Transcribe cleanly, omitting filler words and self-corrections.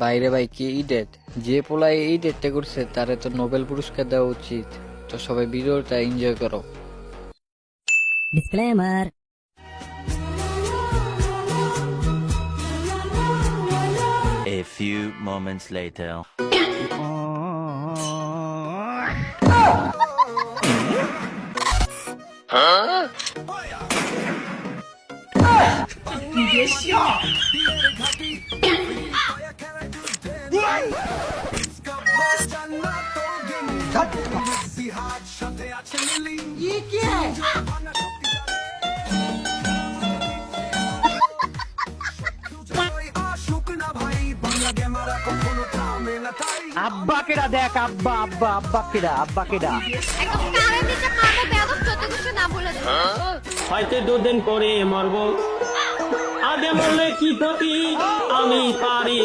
বাইরে ভাই কি এই ডেট, যে পোলায় এই ডেটটা করছে তারে তো নোবেল পুরস্কার দেওয়া উচিত। তো সবাই ভিডিওটা এনজয় করো। Disclaimer. A few moments later. আব্বা কেডা দেখ, আব্বা আব্বা আব্বা কেডা, আব্বা কেডা। একদম কানে দিতে মারবো বেয়াদব, যত কিছু না বলে দে। হয়তো দুদিন পরে মরবো, আগে মরলে কি ক্ষতি আমি পারি